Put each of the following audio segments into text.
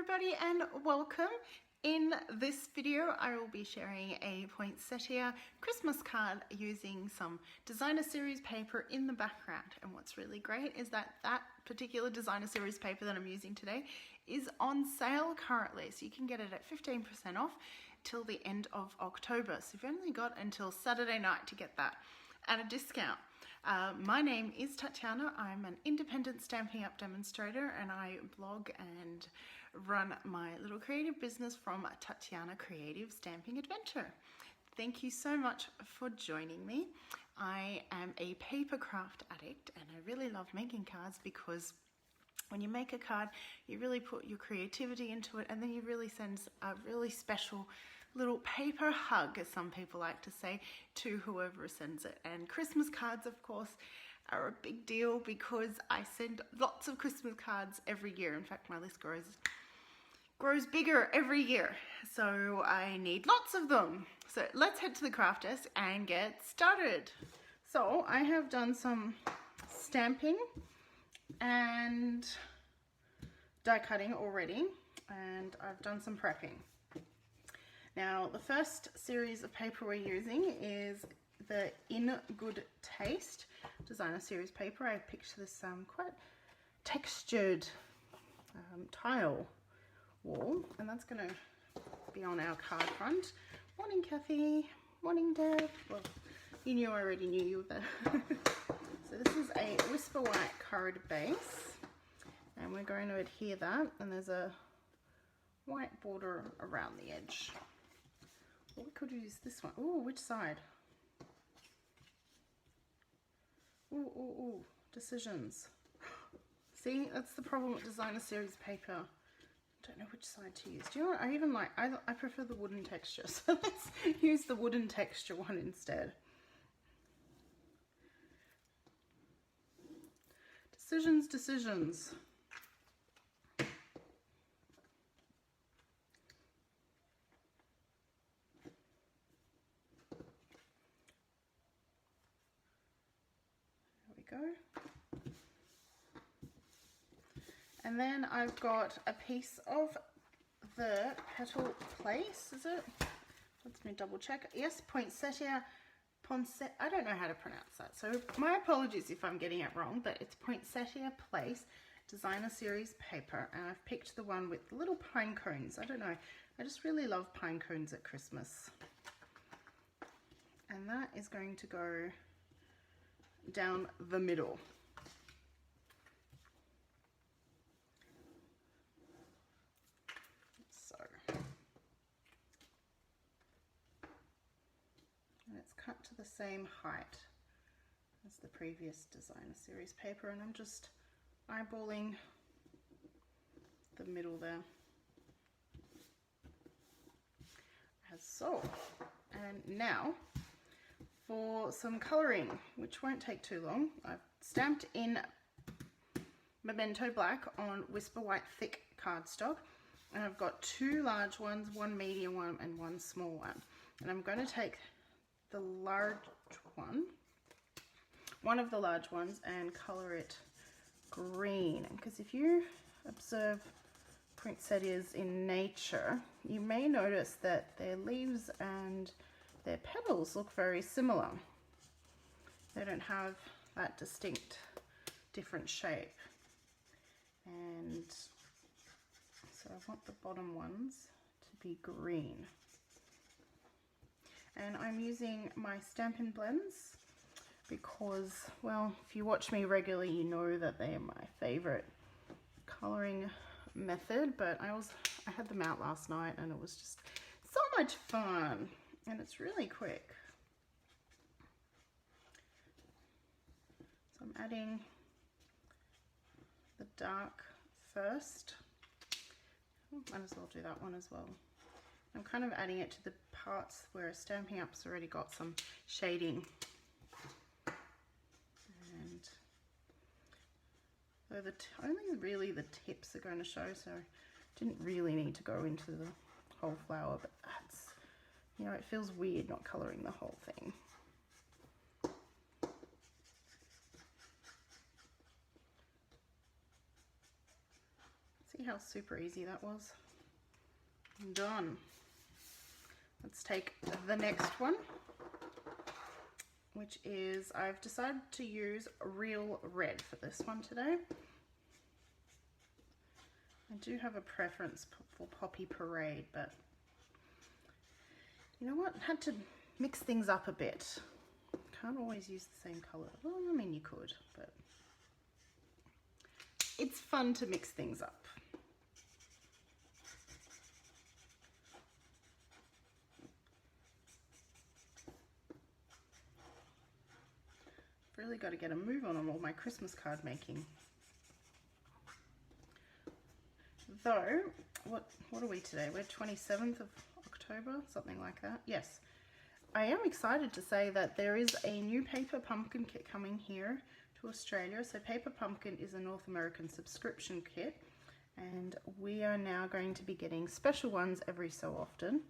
everybody and welcome. In this video I will be sharing a poinsettia Christmas card using some designer series paper in the background, and what's really great is that that particular designer series paper that I'm using today is on sale currently, so you can get it at 15% off till the end of October. So you've only got until Saturday night to get that at a discount. My name is Tatiana. I'm an independent Stampin' Up! Demonstrator, and I blog and run my little creative business from Tatiana Creative Stamping Adventure. Thank you so much for joining me. I am a paper craft addict and I really love making cards because when you make a card, you really put your creativity into it, and then you really send a really special little paper hug, as some people like to say, to whoever sends it. And Christmas cards, of course, are a big deal because I send lots of Christmas cards every year. In fact, my list grows bigger every year, so I need lots of them. So let's head to the craft desk and get started. So I have done some stamping and die cutting already, and I've done some prepping. Now the first series of paper we're using is the In Good Taste designer series paper. I picked this quite textured tile wall, and that's going to be on our card front. Morning Kathy, morning Deb. Well, you knew I already knew you were there. So this is a Whisper White card base, and we're going to adhere that, and there's a white border around the edge. Or we could use this one. Ooh, which side? Ooh, ooh, ooh, decisions. See, that's the problem with designer series paper. I don't know which side to use. Do you know what? I even like, I prefer the wooden texture, so let's use the wooden texture one instead. Decisions. There we go. And then I've got a piece of the petal place, is it? Let me double check. Yes, Poinsettia. I don't know how to pronounce that, so my apologies if I'm getting it wrong, but it's Poinsettia Place designer series paper, and I've picked the one with little pine cones. I don't know, I just really love pine cones at Christmas. And that is going to go down the middle. Cut to the same height as the previous designer series paper, and I'm just eyeballing the middle there, as so. And now for some colouring, which won't take too long. I've stamped in Memento Black on Whisper White thick cardstock, and I've got two large ones, one medium one and one small one, and I'm going to take the large one of the large ones, and color it green, because if you observe poinsettias in nature, you may notice that their leaves and their petals look very similar. They don't have that distinct different shape, and so I want the bottom ones to be green. And I'm using my Stampin' Blends because, well, if you watch me regularly, you know that they are my favorite coloring method, but I had them out last night and it was just so much fun, and it's really quick. So I'm adding the dark first. Might as well do that one as well. I'm kind of adding it to the parts where Stampin' Up's already got some shading. And though only really the tips are going to show, so I didn't really need to go into the whole flower, but that's, you know, it feels weird not colouring the whole thing. See how super easy that was? Done. Let's take the next one, which is, I've decided to use real red for this one today. I do have a preference for Poppy Parade, but you know what? Had to mix things up a bit. Can't always use the same color. Well, I mean, you could, but it's fun to mix things up. Really got to get a move on all my Christmas card making. Though, what are we today? We're 27th of October, something like that. Yes. I am excited to say that there is a new Paper Pumpkin kit coming here to Australia. So Paper Pumpkin is a North American subscription kit, and we are now going to be getting special ones every so often.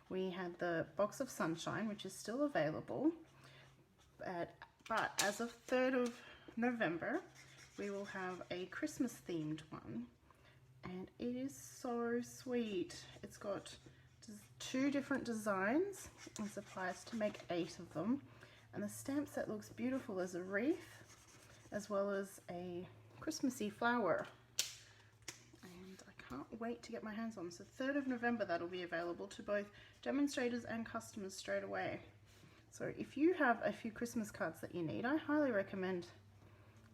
We had the Box of Sunshine, which is still available, but as of 3rd of November, we will have a Christmas themed one, and it is so sweet. It's got 2 different designs and supplies to make 8 of them, and the stamp set looks beautiful as a wreath as well as a Christmassy flower, and I can't wait to get my hands on them. So 3rd of November, that'll be available to both demonstrators and customers straight away. So if you have a few Christmas cards that you need, I highly recommend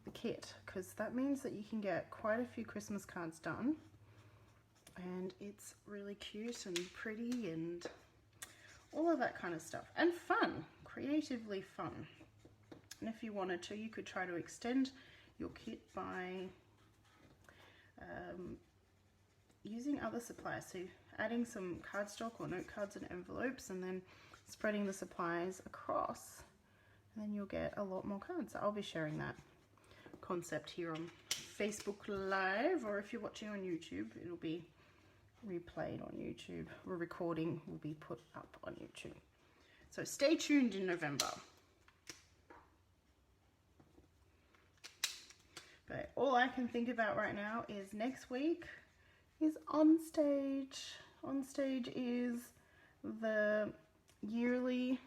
the kit, because that means that you can get quite a few Christmas cards done. And it's really cute and pretty and all of that kind of stuff. And fun, creatively fun. And if you wanted to, you could try to extend your kit by using other supplies. So adding some cardstock or note cards and envelopes, and then spreading the supplies across. And then you'll get a lot more cards. So I'll be sharing that concept here on Facebook Live, or if you're watching on YouTube, it'll be replayed on YouTube, or recording will be put up on YouTube. So stay tuned in November. But all I can think about right now is next week is On Stage. On Stage is the yearly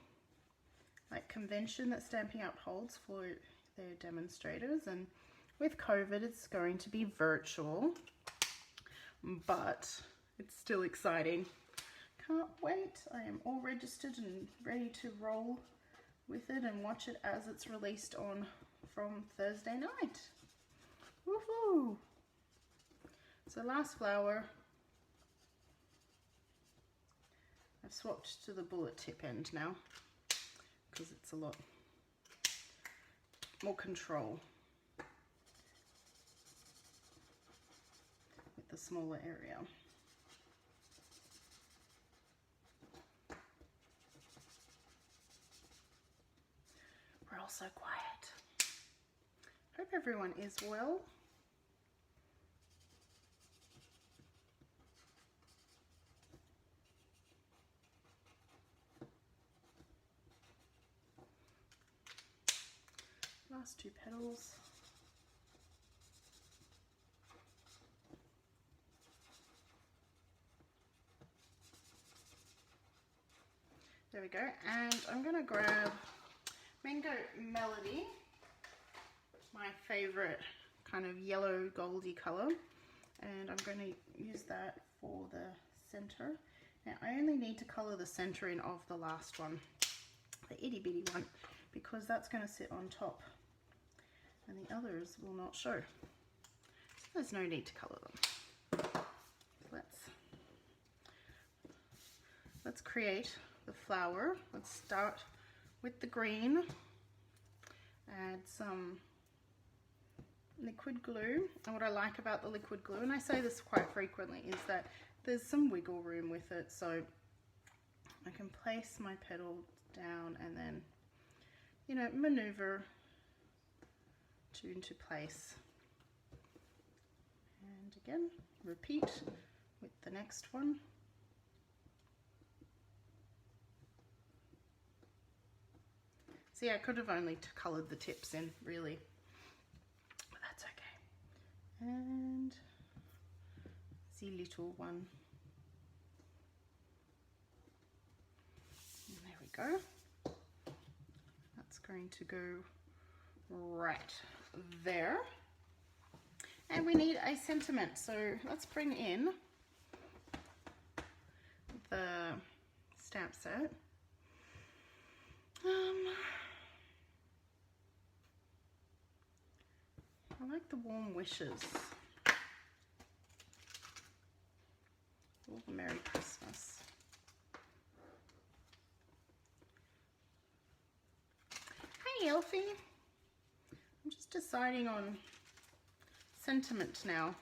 convention that Stampin' Up holds for their demonstrators, and with COVID it's going to be virtual, but it's still exciting. Can't wait. I am all registered and ready to roll with it and watch it as it's released on from Thursday night. Woohoo! So last flower, I've swapped to the bullet tip end now because it's a lot more control with the smaller area. We're all so quiet. Hope everyone is well. Last 2 petals. There we go. And I'm going to grab Mango Melody, my favorite kind of yellow goldy color, and I'm going to use that for the center. Now I only need to color the center in of the last one, the itty bitty one, because that's going to sit on top and the others will not show. So there's no need to color them. Let's create the flower. Let's start with the green. Add some liquid glue, and what I like about the liquid glue, and I say this quite frequently, is that there's some wiggle room with it, so I can place my petal down and then, you know, maneuver into place. And again, repeat with the next one. See, I could have only coloured the tips in, really, but that's okay. And cutesy little one. And there we go. That's going to go right there. And we need a sentiment, so let's bring in the stamp set. I like the warm wishes. Oh, Merry Christmas. Hey, Elfie. I'm just deciding on sentiment now.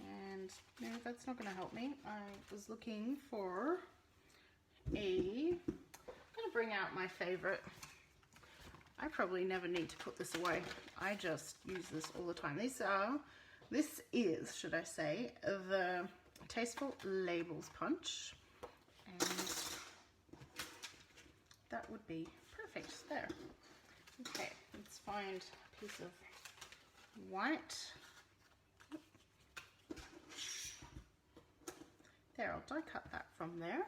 And no, that's not going to help me. I was looking for I'm going to bring out my favorite. I probably never need to put this away. I just use this all the time. This is, should I say, the Tasteful Labels Punch. And that would be perfect there. Okay, let's find a piece of white. There, I'll die cut that from there.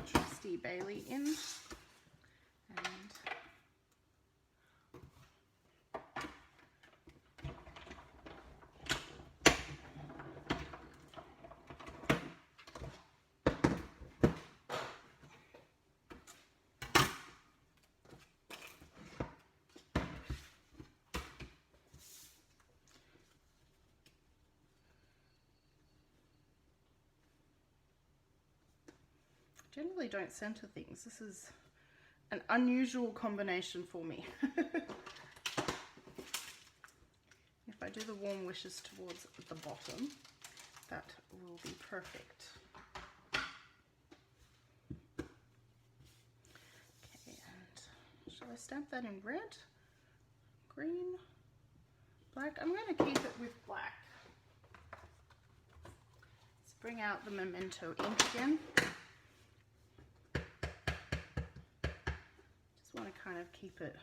Trusty Bailey in, and generally don't center things. This is an unusual combination for me. If I do the warm wishes towards the bottom, that will be perfect. Okay, and shall I stamp that in red, green, black? I'm going to keep it with black. Let's bring out the Memento ink again. Want to kind of keep it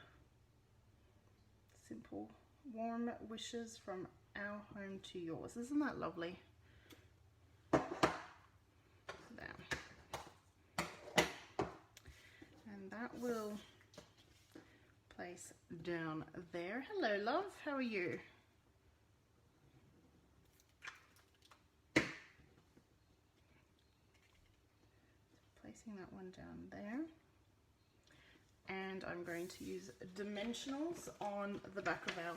simple. Warm wishes from our home to yours. Isn't that lovely? There. And that will place down there. Hello, love. How are you? Placing that one down there. And I'm going to use dimensionals on the back of our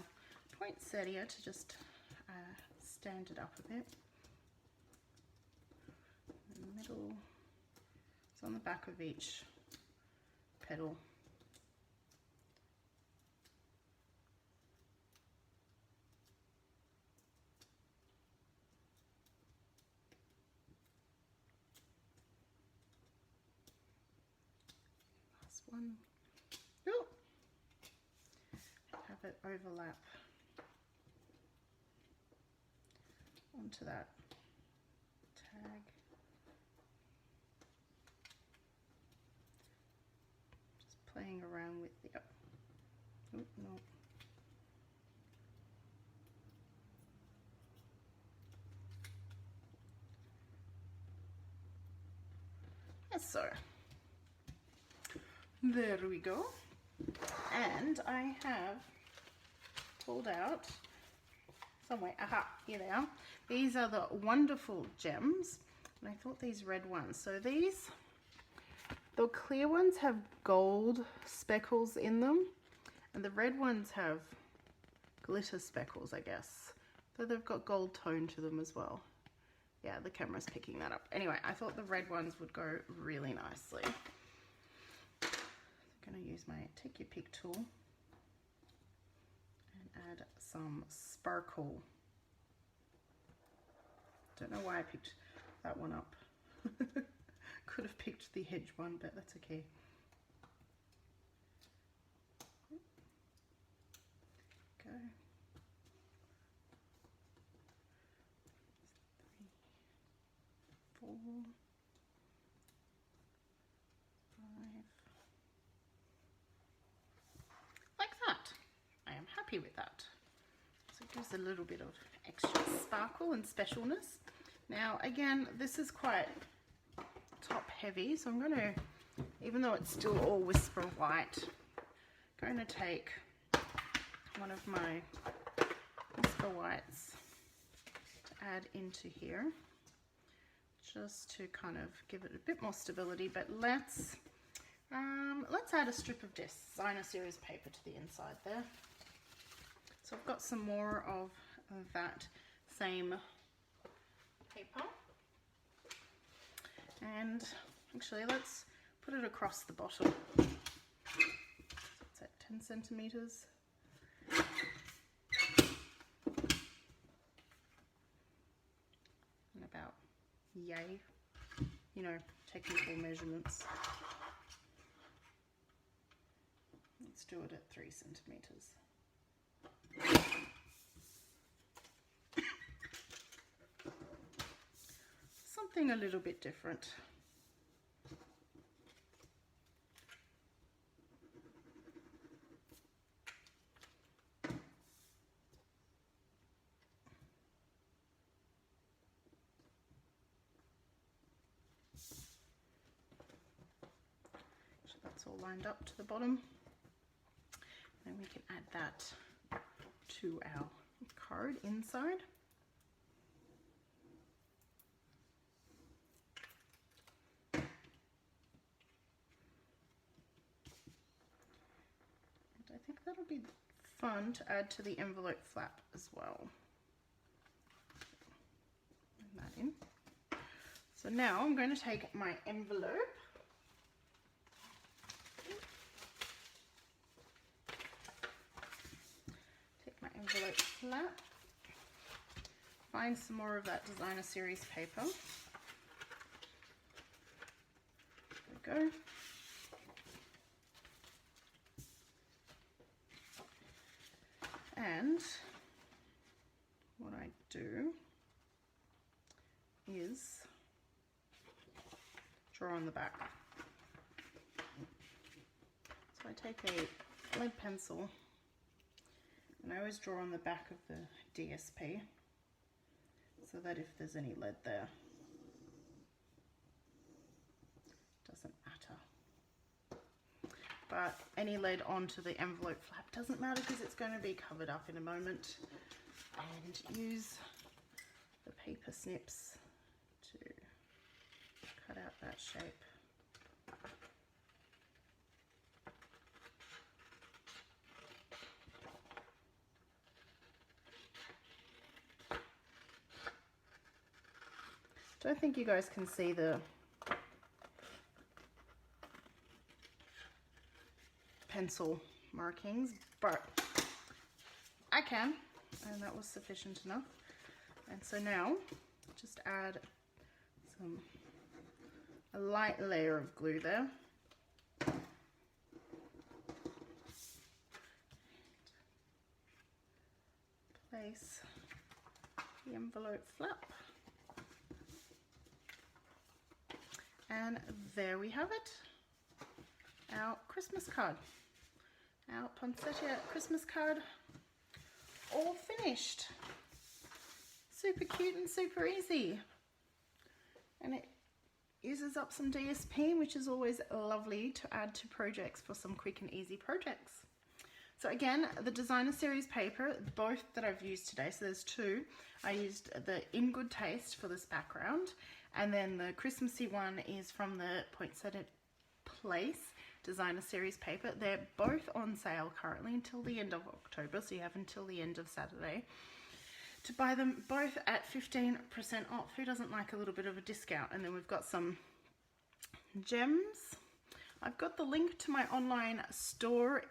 poinsettia to just stand it up a bit. In the middle, it's on the back of each petal. Last one. Ooh. Have it overlap onto that tag. Just playing around with the, oh, no. Yes, so there we go. And I have pulled out somewhere, aha, here they are. These are the wonderful gems, and I thought these red ones. So these, the clear ones have gold speckles in them, and the red ones have glitter speckles, I guess. So they've got gold tone to them as well. Yeah, the camera's picking that up. Anyway, I thought the red ones would go really nicely. I'm going to use my take your pick tool and add some sparkle. Don't know why I picked that one up. Could have picked the hedge one, but that's okay. 5. Like that. I am happy with that. So it gives a little bit of extra sparkle and specialness. Now again, this is quite top heavy, so I'm going to, even though it's still all Whisper White, I'm going to take one of my Whisper Whites to add into here, just to kind of give it a bit more stability. But let's add a strip of designer series paper to the inside there. So I've got some more of that same paper, and actually let's put it across the bottom. So it's at 10 centimeters. And about yay, you know, technical measurements. Let's do it at 3 centimeters. Something a little bit different. So that's all lined up to the bottom. Then we can add that to our card inside. I think that'll be fun to add to the envelope flap as well. Put that in. So now I'm going to take my envelope, flap, find some more of that designer series paper. There we go. And what I do is draw on the back. So I take a lead pencil and I always draw on the back of the DSP so that if there's any lead there, it doesn't matter. But any lead onto the envelope flap doesn't matter because it's going to be covered up in a moment. And use the paper snips to cut out that shape. Don't think you guys can see the pencil markings, but I can, and that was sufficient enough. And so now just add a light layer of glue there. Place the envelope flap. And there we have it, our Christmas card, our Poinsettia Christmas card, all finished. Super cute and super easy. And it uses up some DSP, which is always lovely to add to projects for some quick and easy projects. So again, the designer series paper, both that I've used today, so there's two. I used the In Good Taste for this background, and then the Christmassy one is from the Poinsettia Petals designer series paper. They're both on sale currently until the end of October, so you have until the end of Saturday to buy them both at 15% off. Who doesn't like a little bit of a discount? And then we've got some gems. I've got the link to my online store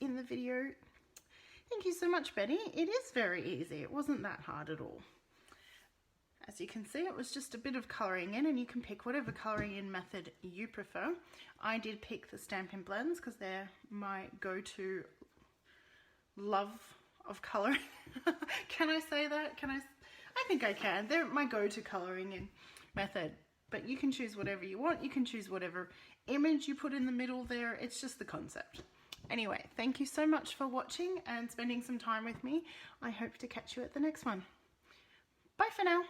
in the video. Thank you so much, Betty. It is very easy. It wasn't that hard at all. As you can see, it was just a bit of colouring in, and you can pick whatever colouring in method you prefer. I did pick the Stampin' Blends because they're my go-to love of colouring. Can I say that? I think I can. They're my go-to colouring in method. but you can choose whatever you want. You can choose whatever image you put in the middle there. It's just the concept. Anyway, thank you so much for watching and spending some time with me. I hope to catch you at the next one. Bye for now.